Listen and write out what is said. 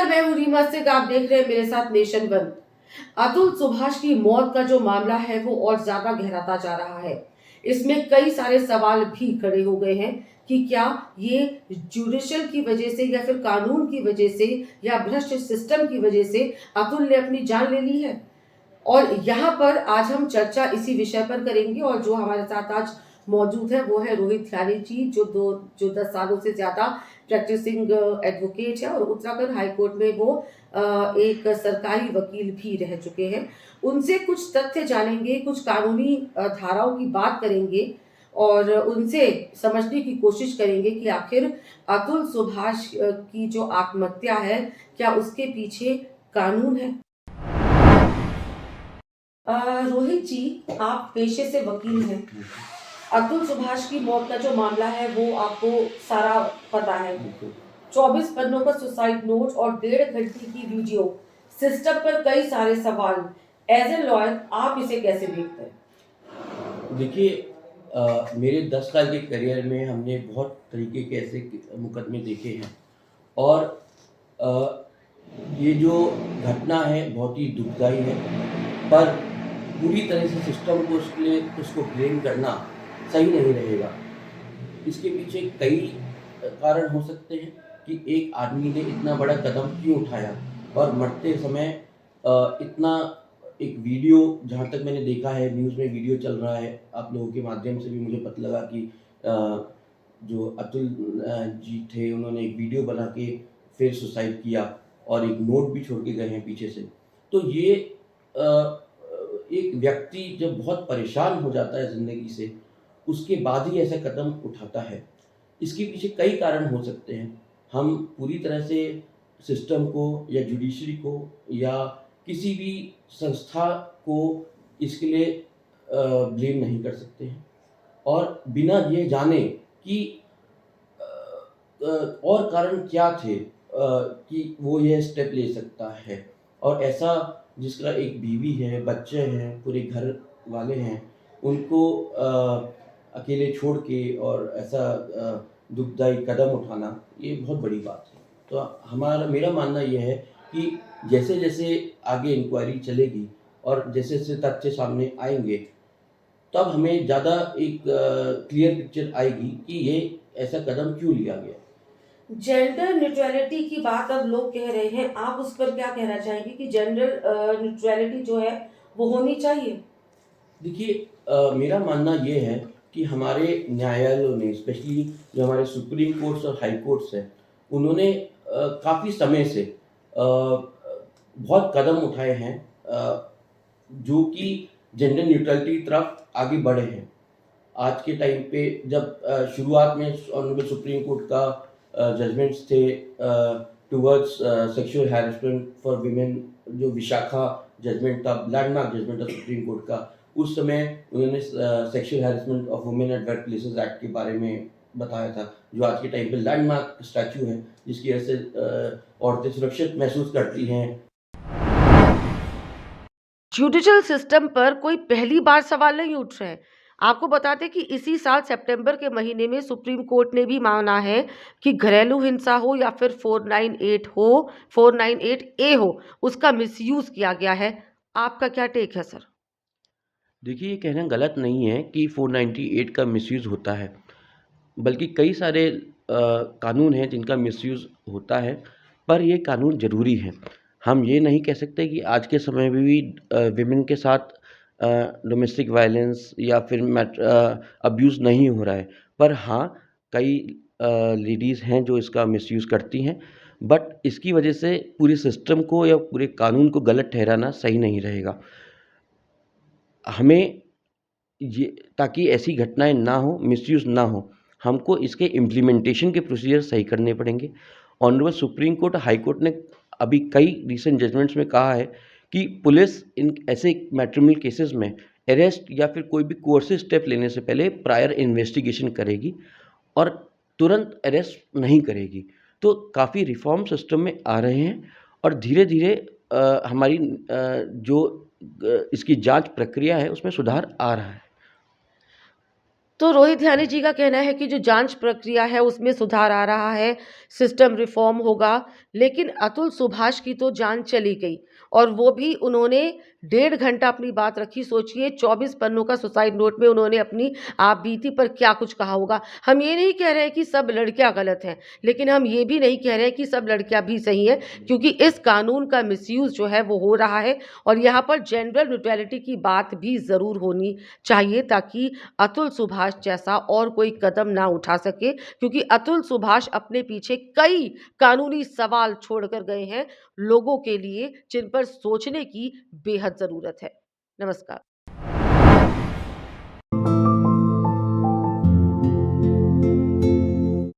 नमस्कार, मैं हूँ रीमा सिंह। आप देख रहे हैं मेरे साथ नेशन वन। अतुल सुभाष की मौत का जो मामला है वो और ज्यादा गहराता जा रहा है। इसमें कई सारे सवाल भी खड़े हो गए हैं कि क्या ये जुडिशल की वजह से या फिर कानून की वजह से या भ्रष्ट सिस्टम की वजह से अतुल ने अपनी जान ले ली है। और यहाँ पर आज हम चर्चा इसी विषय पर करेंगे और जो हमारे साथ आज मौजूद है वो है रोहित ख्याली जी, जो 10 सालों से ज्यादा प्रैक्टिसिंग एडवोकेट है और उत्तराखंड हाई कोर्ट में वो एक सरकारी वकील भी रह चुके हैं। उनसे कुछ तथ्य जानेंगे, कुछ कानूनी धाराओं की बात करेंगे और उनसे समझने की कोशिश करेंगे कि आखिर अतुल सुभाष की जो आत्महत्या है क्या उसके पीछे कानून है। रोहित जी, आप पेशे से वकील हैं। अतुल सुभाष की मौत का जो मामला है वो आपको सारा पता है। 24 पन्नों का सुसाइड नोट और 1.5 घंटे की वीडियो, सिस्टम पर कई सारे सवाल। एज ए लॉयर आप इसे कैसे देखते हैं? देखिए, मेरे 10 साल के करियर में हमने बहुत तरीके के ऐसे मुकदमे देखे हैं और ये जो घटना है बहुत ही दुखदाई है, पर पूरी तरह से सिस्टम को उसके लिए उसको ब्लेम करना सही नहीं रहेगा। इसके पीछे कई कारण हो सकते हैं कि एक आदमी ने इतना बड़ा कदम क्यों उठाया और मरते समय इतना एक वीडियो, जहाँ तक मैंने देखा है न्यूज़ में वीडियो चल रहा है, आप लोगों के माध्यम से भी मुझे पता लगा कि जो अतुल जी थे उन्होंने एक वीडियो बना के फिर सुसाइड किया और एक नोट भी छोड़ के गए हैं पीछे से। तो ये एक व्यक्ति जब बहुत परेशान हो जाता है ज़िंदगी से, उसके बाद ही ऐसा कदम उठाता है। इसके पीछे कई कारण हो सकते हैं। हम पूरी तरह से सिस्टम को या जुडिशरी को या किसी भी संस्था को इसके लिए ब्लेम नहीं कर सकते हैं और बिना ये जाने कि और कारण क्या थे कि वो ये स्टेप ले सकता है। और ऐसा जिसका एक बीवी है, बच्चे हैं, पूरे घर वाले हैं, उनको अकेले छोड़ के और ऐसा दुखदाई कदम उठाना ये बहुत बड़ी बात है। तो मेरा मानना ये है कि जैसे-जैसे आगे इंक्वायरी चलेगी और जैसे-जैसे तथ्य सामने आएँगे, तब हमें ज़्यादा एक क्लियर पिक्चर आएगी कि ये ऐसा कदम क्यों लिया गया। जेंडर न्यूट्रलिटी की बात अब लोग कह रहे हैं, आप उस पर क्या कहना चाहेंगे कि जेंडर न्यूट्रलिटी जो है वो होनी चाहिए? देखिए, मेरा मानना ये है कि हमारे न्यायालयों ने, स्पेशली जो हमारे सुप्रीम कोर्ट्स और हाई कोर्ट्स हैं, उन्होंने काफ़ी समय से बहुत कदम उठाए हैं जो कि जेंडर न्यूट्रलिटी की तरफ आगे बढ़े हैं। आज के टाइम पे जब शुरुआत में ऑनरेबल सुप्रीम कोर्ट का जजमेंट्स थे towards sexual harassment for women, जो विशाखा जजमेंट था, लैंडमार्क जजमेंट था सुप्रीम कोर्ट का, उस समय उन्होंने sexual harassment of women at work places act के बारे में बताया था, जो आज के टाइम पे लैंडमार्क स्टैच्यू है, जिसकी वजह से औरतें सुरक्षित महसूस करती हैं। जुडिशल सिस्टम पर कोई पहली बार सवाल नहीं उठ रहे हैं। आपको बताते कि इसी साल सितंबर के महीने में सुप्रीम कोर्ट ने भी माना है कि घरेलू हिंसा हो या फिर 498 हो, 498 ए हो, उसका मिसयूज किया गया है। आपका क्या टेक है सर? देखिए, ये कहना गलत नहीं है कि 498 का मिसयूज़ होता है, बल्कि कई सारे कानून हैं जिनका मिसयूज़ होता है, पर ये कानून ज़रूरी है। हम ये नहीं कह सकते कि आज के समय में भी विमेन के साथ डोमेस्टिक वायलेंस या फिर अब्यूज़ नहीं हो रहा है। पर हाँ, कई लेडीज़ हैं जो इसका मिसयूज़ करती हैं, बट इसकी वजह से पूरे सिस्टम को या पूरे कानून को गलत ठहराना सही नहीं रहेगा। हमें ये, ताकि ऐसी घटनाएँ ना हो, मिसयूज़ ना हो, हमको इसके इम्प्लीमेंटेशन के प्रोसीजर सही करने पड़ेंगे। Honourable supreme court, high court ने अभी कई रीसेंट जजमेंट्स में कहा है कि पुलिस इन ऐसे मैट्रिमोनियल केसेस में अरेस्ट या फिर कोई भी कोर्सिव स्टेप लेने से पहले प्रायर इन्वेस्टिगेशन करेगी और तुरंत अरेस्ट नहीं करेगी। तो काफ़ी रिफ़ॉर्म सिस्टम में आ रहे हैं और धीरे-धीरे हमारी जो इसकी जाँच प्रक्रिया है उसमें सुधार आ रहा है। तो रोहित ध्यानी जी का कहना है कि जो जांच प्रक्रिया है उसमें सुधार आ रहा है, सिस्टम रिफॉर्म होगा, लेकिन अतुल सुभाष की तो जान चली गई और वो भी उन्होंने 1.5 घंटा अपनी बात रखी। सोचिए 24 पन्नों का सुसाइड नोट में उन्होंने अपनी आप बीती पर क्या कुछ कहा होगा। हम ये नहीं कह रहे हैं कि सब लड़कियां गलत हैं, लेकिन हम ये भी नहीं कह रहे हैं कि सब लड़कियां भी सही हैं, क्योंकि इस कानून का मिसयूज़ जो है वो हो रहा है और यहाँ पर जेंडर न्यूट्रलिटी की बात भी ज़रूर होनी चाहिए, ताकि अतुल सुभाष जैसा और कोई कदम ना उठा सके, क्योंकि अतुल सुभाष अपने पीछे कई कानूनी सवाल छोड़कर गए हैं लोगों के लिए, जिन पर सोचने की बेहद ज़रूरत है। नमस्कार।